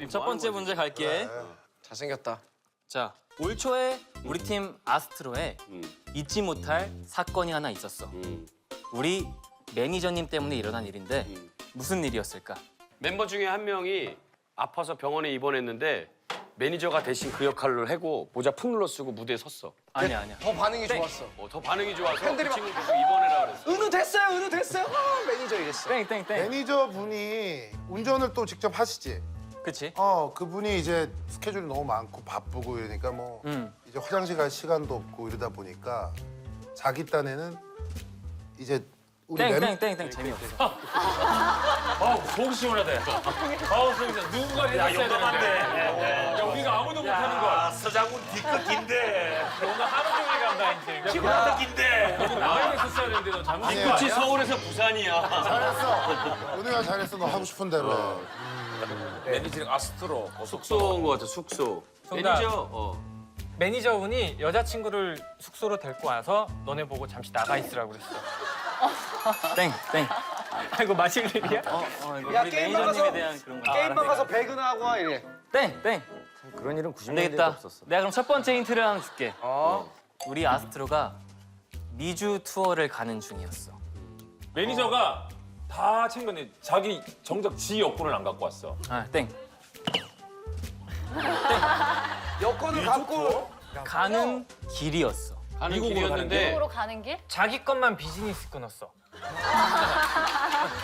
첫 번째 문제 갈게. 잘생겼다. 자, 올 초에 우리 팀 아스트로에 잊지 못할 사건이 하나 있었어. 우리 매니저님 때문에 일어난 일인데 무슨 일이었을까? 멤버 중에 한 명이 아파서 병원에 입원했는데 매니저가 대신 그 역할을 하고 모자 푹 눌러 쓰고 무대에 섰어. 아니야, 아니야. 더 반응이 좋았어. 더 반응이 좋아서 팬들이 그 친구 보고 입원해라 그랬어. 은우 됐어요, 은우 됐어요. 매니저 이랬어. 땡땡땡. 매니저분이 운전을 또 직접 하시지. 그치? 그분이 이제 스케줄이 너무 많고 바쁘고 이러니까 뭐 이제 화장실 갈 시간도 없고 이러다 보니까 자기 딴에는 이제 우리 땡땡땡땡 재미없어. 속 시원하다. 진짜 누군가 해줬어야 되는데. 야, 우리가 아무도 못하는 거야. 서장훈 뒤끝 긴데. 뭔가 하루 종일 간다, 이제. 키보드 긴데. 너도 나에게 했어야 되는데 너 잘못 아니야. 그치 서울에서 부산이야. 잘했어. 은우야 잘했어. 너 하고 싶은 대로. 매니저는 아스트로. 숙소인 것 같아 숙소. 정답. 매니저. 매니저분이 여자친구를 숙소로 데리고 와서 너네 보고 잠시 나가 있으라고 그랬어. 땡 땡. 아이고 마실 일이야? 이거 야, 우리 게임방 매니저님에 가서- 대한 그런 거. 게임방 가서 배그나하고 와 이래. 땡 땡. 그런 일은 안 90년대도 되겠다. 없었어. 내가 그럼 첫 번째 힌트를 하나 줄게. 어? 우리 아스트로가 미주 투어를 가는 중이었어. 매니저가 다 챙겼네. 자기 정작 지 여권을 안 갖고 왔어. 아, 땡. 여권을 갖고 가는 길이었어. 가는 길이었는데 미국으로 가는 길? 자기 것만 비즈니스 끊었어.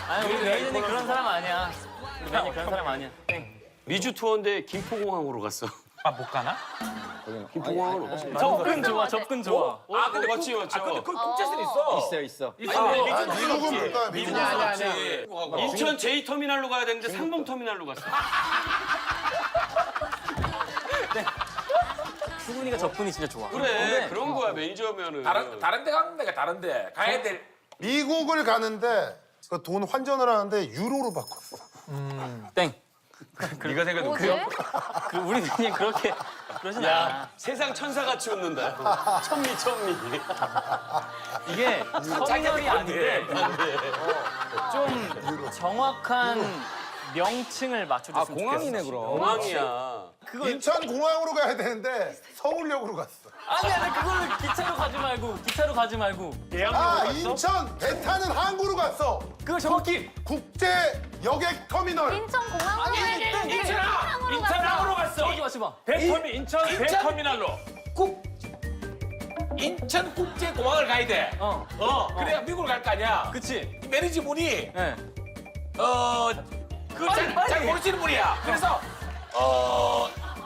아니, 우리 매니저님 그런 사람 아니야. 우리 매니저 그런 사람 아니야. 땡. 미주 투어인데 김포공항으로 갔어. 아 못 가나? 김포공항으로 갔어. 접근 좋아, 접근 좋아. 근데 맞지 맞죠. 근데 그 국제선 있어. 있어. 미국은 못 가요. 미국은. 아니야. 인천 J터미널로 가야 되는데 상봉터미널로 갔어. 수근이가 접근이 진짜 좋아. 그래 근데 그런 거야 매니저면은. 다른 데 가는 데가 다른데. 가야 될. 미국을 가는데 그 돈 환전을 하는데 유로로 바꿨어. 땡. 네가 생각해도 뭐지? 우리 매니저 그렇게 그러진 않아. 야 세상 천사같이 웃는다. 천미. 이게 터미널이 아닌데 좀 정확한 명칭을 맞춰줬으면 좋겠어. 공항이네 그럼. 공항이야. 인천 공항으로 가야 되는데 서울역으로 갔어. 아니야, 그거를 기차로 가지 말고. 인천 배 타는 항구로 갔어. 그거 정확히. 국제 여객 터미널. 인천 공항으로 가야 되는데 인천항으로 갔어. 정확히 맞춰봐. 인천 배터미널로. 인천국제공항을 가야 돼. 그래야 미국을 갈 거 아니야. 그치? 매니저 분이 네. 잘 모르시는 분이야. 그래서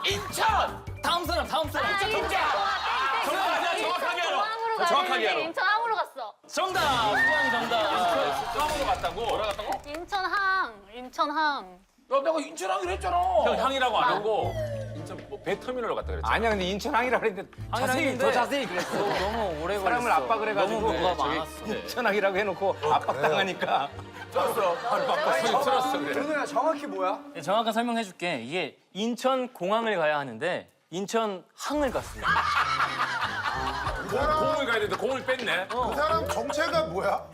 인천. 다음 사람. 정확하게 알아. 정확하게 알아. 인천항으로 갔어. 정답! 수환이 정답. 항으로 갔다고. 뭐라 갔다고? 인천항. 야, 내가 인천항이라 했잖아. 형 향이라고 안 하고 인천 뭐 배터미널로 갔다 그랬지. 아니야 근데 인천항이라 그랬는데 항이라는데 더 자세히 그랬어. 너무 오래 걸렸어. 사람을 압박을 너무 해가지고 뭐가 많았어. 인천항이라고 해놓고 압박당하니까. 손이 틀었어 그래. 은우야 정확히 뭐야? 네, 정확한 설명해줄게. 이게 인천 공항을 가야 하는데 인천 항을 갔습니다. 공을 가야 되는데 공을 뺐네. 그 사람 정체가 뭐야?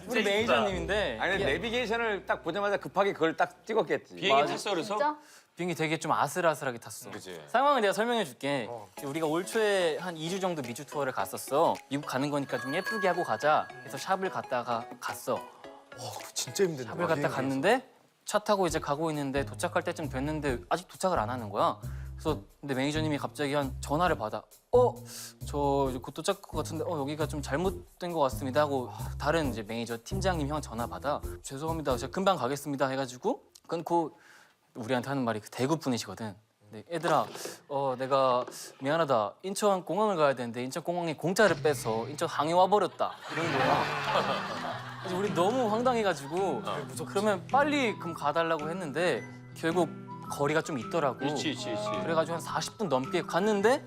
우리 매니저님인데 아니 이게 내비게이션을 딱 보자마자 급하게 그걸 딱 찍었겠지. 비행기 탔어 그래서? 진짜? 비행기 되게 좀 아슬아슬하게 탔어. 그치. 상황을 내가 설명해줄게. 우리가 올 초에 한 2주 정도 미주 투어를 갔었어. 미국 가는 거니까 좀 예쁘게 하고 가자. 그래서 샵을 갔다가 갔어. 진짜 힘든데. 샵을 갔다 갔는데 차 타고 이제 가고 있는데 도착할 때쯤 됐는데 아직 도착을 안 하는 거야. 그래서 근데 매니저님이 갑자기 한 전화를 받아. 저 이제 곧 도착할 것 같은데 여기가 좀 잘못된 것 같습니다 하고 다른 이제 매니저 팀장님 형 전화 받아. 죄송합니다. 제가 금방 가겠습니다 해가지고 끊고 우리한테 하는 말이 그 대구 분이시거든. 근데 애들아, 내가 미안하다. 인천 공항을 가야 되는데 인천 공항에 공짜를 빼서 인천 항에 와버렸다. 이런 거야. 그래서 우리 너무 황당해가지고 그러면 빨리 그럼 가달라고 했는데 결국 거리가 좀 있더라고. 있지. 그래가지고 한 40분 넘게 갔는데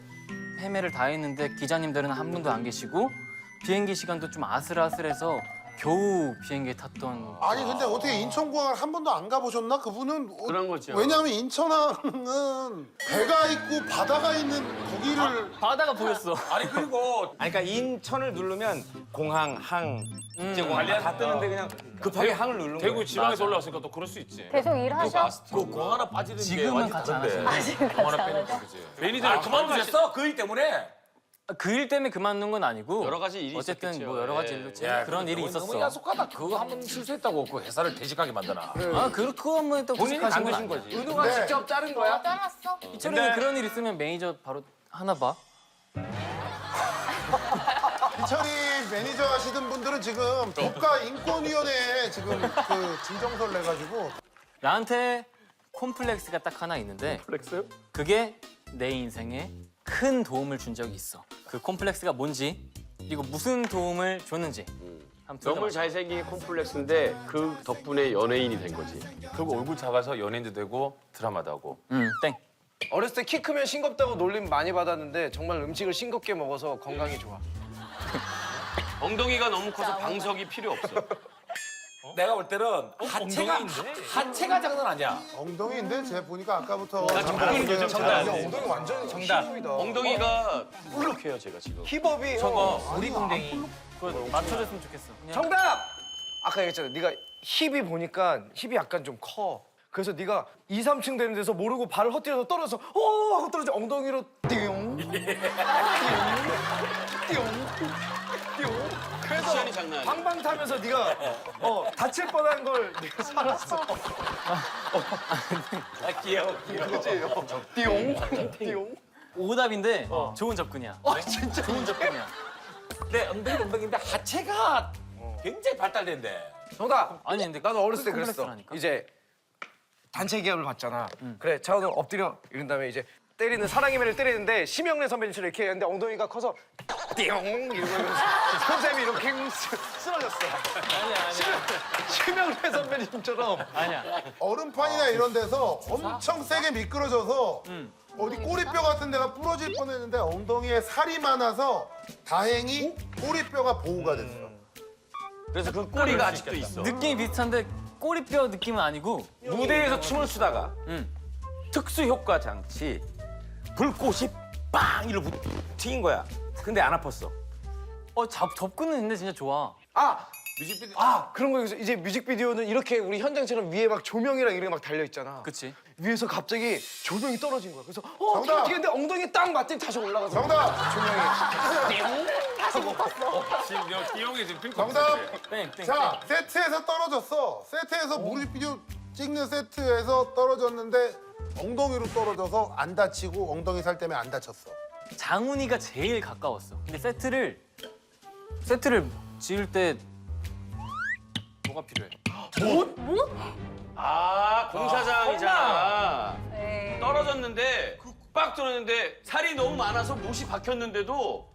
헤매를 다 했는데 기자님들은 한 분도 안 계시고 비행기 시간도 좀 아슬아슬해서 겨우 비행기에 탔던. 아니 근데 어떻게 인천공항을 한 번도 안 가보셨나? 그분은 그런 거죠. 왜냐하면 인천항은 배가 있고 바다가 있는 거기를 바다가 보였어. 아니 그리고 아니 그러니까 인천을 누르면 공항, 항, 국제공항 다 뜨는데 그냥 급하게 항을 누른 거야. 대구 지방에서 올라왔으니까 또 그럴 수 있지. 계속 일하셔? 그공 하나 빠지는 게 지금은 완전 같이 안 다른데. 하시는데 지금 공 같이 하나 안 빼는 하죠? 거지. 매니저를 그만두셨어? 그 일 때문에? 그 일 때문에 그만둔 건 아니고 여러 가지 일이 어쨌든 있었겠죠. 뭐 여러 가지 예. 일로 야, 그런 일이 너무 있었어. 야속하다. 그거 한 번 실수했다고 그 회사를 퇴직하게 만드나. 아 그거 한번 또 본인이 하신 건 당하신 아니야. 거지. 은우가 네. 직접 자른 거야? 잘랐어? 이철이는 그런 일 있으면 매니저 바로 하나 봐. 이철이 매니저 하시던 분들은 지금 국가인권위원회에 지금 그 진정서를 내가지고 나한테 콤플렉스가 딱 하나 있는데 그게 내 인생에 큰 도움을 준 적이 있어. 그 콤플렉스가 뭔지 그리고 무슨 도움을 줬는지 한번 너무 잘생긴 콤플렉스인데 그 덕분에 연예인이 된 거지. 그리고 얼굴 작아서 연예인도 되고 드라마도 하고. 땡. 어렸을 때 키 크면 싱겁다고 놀림 많이 받았는데 정말 음식을 싱겁게 먹어서 건강이 좋아. 엉덩이가 너무 커서 방석이 필요 없어. 내가 볼 때는 하체가 장난 아니야. 엉덩이인데 제가 보니까 아까부터 정답. 엉덩이 완전 정답. 엉덩이가 울룩해요 제가 지금. 힙업이 오리궁뎅이. 그거 맞춰줬으면 좋겠어. 그냥 정답. 아까 얘기했잖아. 네가 힙이 보니까 힙이 약간 좀 커. 그래서 네가 2, 3층 되는 데서 모르고 발을 헛디뎌서 떨어져서 오 하고 떨어져 엉덩이로 띵. 띵. 띵. 그래서 시간이 장난 아니야. 방방 타면서 네가 다칠 뻔한 걸 네가 살았어. 귀여워. 그치? 띵. 띵. 오답인데 좋은 접근이야. 진짜 좋은 접근이야. 내 엉덩이인데 하체가 굉장히 발달된대. 정답. 아니 근데 나도 어렸을 때 큰 그랬어. 콤플렉스라니까. 이제 단체 기합을 받잖아. 그래, 차오는 엎드려 이런 다음에 이제 때리는 사랑의 매를 때리는데 심영래 선배님처럼 이렇게 했는데 엉덩이가 커서 띵 이러면서 선생님이 이렇게 쓰러졌어. 심영래 선배님처럼. 아니야. 얼음판이나 이런 데서 엄청 세게 미끄러져서 어디 꼬리뼈 같은 데가 부러질 뻔했는데 엉덩이에 살이 많아서 다행히 꼬리뼈가 보호가 됐어. 그래서 그 꼬리가 아직도 있어. 느낌이 비슷한데 꼬리뼈 느낌은 아니고 무대에서 춤을 추다가 특수 효과 장치 불꽃이 빵 이러고 튀긴 거야. 근데 안 아팠어. 접근은 근데 진짜 좋아. 그런 거 이제 뮤직비디오는 이렇게 우리 현장처럼 위에 막 조명이랑 이런 게 막 달려 있잖아. 그치? 위에서 갑자기 조명이 떨어진 거야. 그래서 정답! 튀는데 엉덩이 딱 맞더니 다시 올라가서 정답! 지금 띠용이 지금 핑크. 정답! 땡. 자, 세트에서 떨어졌어. 세트에서 뮤직비디오 찍는 세트에서 떨어졌는데 엉덩이로 떨어져서 안 다치고 엉덩이 살 때문에 안 다쳤어. 장훈이가 제일 가까웠어. 근데 세트를 지을 때 뭐가 필요해? 아 공사장이잖아. 네. 떨어졌는데 빡 떨어졌는데 살이 너무 많아서 못이 박혔는데도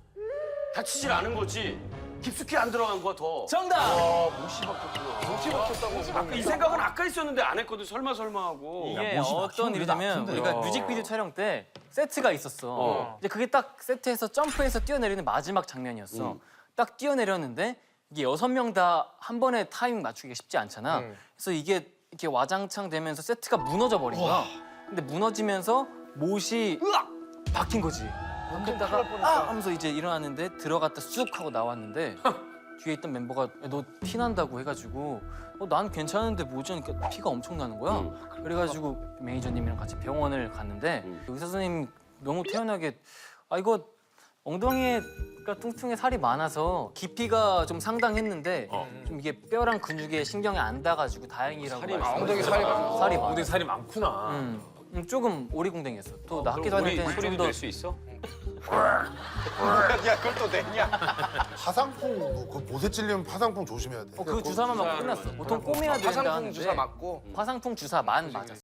다치질 않은 거지. 깊숙이 안 들어간 거야 더. 정답! 못이 박혔다고. 아까 이 생각은 아까 있었는데 안 했거든. 설마 하고. 이게 어떤 일이냐면 우리가 뮤직비디오 촬영 때 세트가 있었어. 이제 그게 딱 세트에서 점프해서 뛰어내리는 마지막 장면이었어. 딱 뛰어내렸는데 이게 6명 다 한 번에 타이밍 맞추기가 쉽지 않잖아. 그래서 이게 이렇게 와장창 되면서 세트가 무너져 버린 거야. 근데 무너지면서 못이 박힌 거지. 그러다가 하면서 이제 일어났는데 들어갔다 쑥 하고 나왔는데 뒤에 있던 멤버가 너 티 난다고 해가지고 난 괜찮은데 뭐지? 그러니까 피가 엄청 나는 거야. 그래가지고 매니저님이랑 같이 병원을 갔는데 의사 선생님이 너무 태연하게 이거 엉덩이가 뚱뚱해 살이 많아서 깊이가 좀 상당했는데 좀 이게 뼈랑 근육에 신경이 안 닿아가지고 다행이라고 엉덩이 살이 많아. 살이 많아. 엉덩이 살이 많구나. 조금 오리궁뎅이었어. 또 나 학교 다닐 우리 때는 소리도 좀더 낼 수 있어? 야, 그걸 또 내냐? 파상풍, 그 못에 찔리면 파상풍 조심해야 돼. 그 주사만 맞고 끝났어. 보통 꼬매야 된다 화상풍 하는데 주사 맞고. 화상풍 주사만 맞았어.